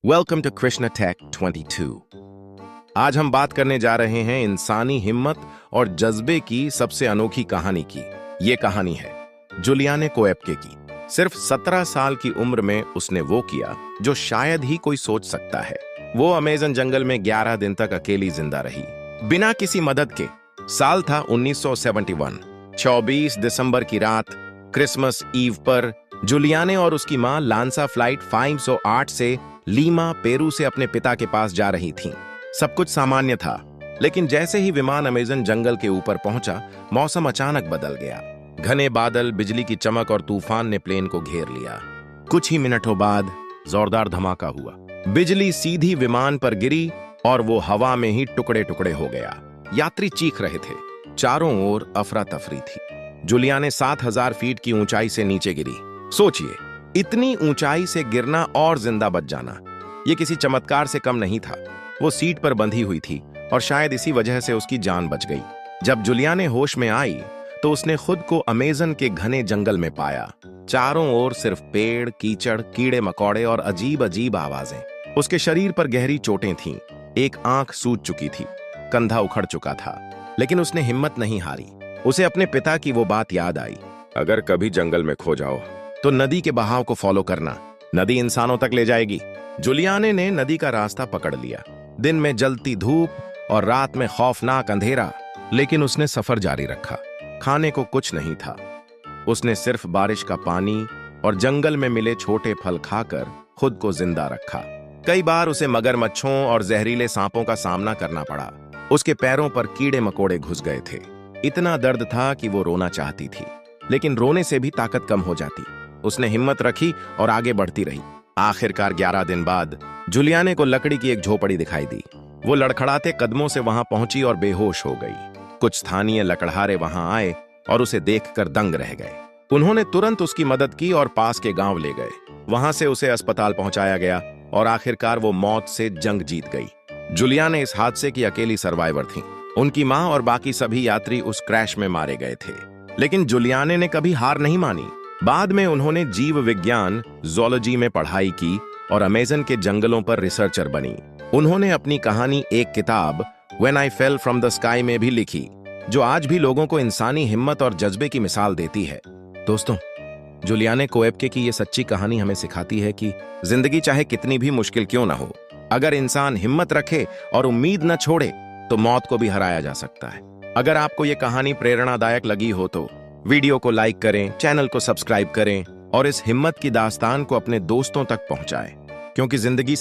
Welcome to Krishna take 22। आज हम बात करने जा रहे हैं इंसानी हिम्मत और जज्बे की सबसे अनोखी कहानी की। ये कहानी है जुलियाने कोएप्के की। सिर्फ 17 साल की उम्र में उसने वो किया जो शायद ही कोई सोच सकता है। वो अमेज़न जंगल में 11 दिन तक अकेली जिंदा रही, बिना किसी मदद के। साल था 1971। 24 दिसंबर की रात, क्रिसमस ईव पर जुलियाने और उसकी मां लांसा फ्लाइट 508 से लीमा, पेरू से अपने पिता के पास जा रही थीं। सब कुछ सामान्य था, लेकिन जैसे ही विमान अमेज़न जंगल के ऊपर पहुंचा, मौसम अचानक बदल गया। घने बादल, बिजली की चमक और तूफान ने प्लेन को घेर लिया। कुछ ही मिनटों बाद जोरदार धमाका हुआ। बिजली सीधी विमान पर गिरी और वो हवा में ही टुकड़े टुकड़े हो गया। यात्री चीख रहे थे। चारों ओर अफरा तफरी थी। जुलियाने 7000 फीट की ऊंचाई से नीचे गिरी। सोचिए, इतनी ऊंचाई से गिरना और जिंदा बच जाना, ये किसी चमत्कार से कम नहीं था। वो सीट पर बंधी हुई थी और शायद इसी वजह से उसकी जान बच गई। जब जुलियाने होश में आई तो उसने खुद को अमेज़न के घने जंगल में पाया। चारों ओर सिर्फ पेड़, कीचड़, कीड़े मकोड़े और अजीब अजीब आवाजें। उसके शरीर पर गहरी चोटें थीं। एक आंख सूज चुकी थी, कंधा उखड़ चुका था, लेकिन उसने हिम्मत नहीं हारी। उसे अपने पिता की वो बात याद आई, अगर कभी जंगल में खो जाओ तो नदी के बहाव को फॉलो करना, नदी इंसानों तक ले जाएगी। जुलियाने ने नदी का रास्ता पकड़ लिया। दिन में जलती धूप और रात में खौफनाक अंधेरा, लेकिन उसने सफर जारी रखा। खाने को कुछ नहीं था। उसने सिर्फ बारिश का पानी और जंगल में मिले छोटे फल खाकर खुद को जिंदा रखा। कई बार उसे मगरमच्छों और जहरीले सांपों का सामना करना पड़ा। उसके पैरों पर कीड़े मकोड़े घुस गए थे। इतना दर्द था कि वो रोना चाहती थी, लेकिन रोने से भी ताकत कम हो जाती। उसने हिम्मत रखी और आगे बढ़ती रही। आखिरकार 11 दिन बाद जुलियाने को लकड़ी की एक झोपड़ी दिखाई दी। वो लड़खड़ाते कदमों से वहां पहुंची और बेहोश हो गई। कुछ स्थानीय लकड़हारे वहां आए और उसे देखकर दंग रह गए। उन्होंने तुरंत उसकी मदद की और पास के गांव ले गए। वहां से उसे अस्पताल पहुंचाया गया और आखिरकार वो मौत से जंग जीत गई। जुलियाने इस हादसे की अकेली सर्वाइवर थी। उनकी मां और बाकी सभी यात्री उस क्रैश में मारे गए थे, लेकिन जुलियाने ने कभी हार नहीं मानी। बाद में उन्होंने जीव विज्ञान, ज़ूलॉजी में पढ़ाई की और अमेज़न के जंगलों पर रिसर्चर बनी। उन्होंने अपनी कहानी एक किताब when I fell from the sky में भी लिखी, जो आज भी लोगों को इंसानी हिम्मत और जज्बे की मिसाल देती है। दोस्तों, जुलियाने कोएप्के की ये सच्ची कहानी हमें सिखाती है कि जिंदगी चाहे कितनी भी मुश्किल क्यों ना हो, अगर इंसान हिम्मत रखे और उम्मीद न छोड़े तो मौत को भी हराया जा सकता है। अगर आपको ये कहानी प्रेरणादायक लगी हो तो वीडियो को लाइक करें, चैनल को सब्सक्राइब करें और इस हिम्मत की दास्तान को अपने दोस्तों तक पहुंचाएं, क्योंकि जिंदगी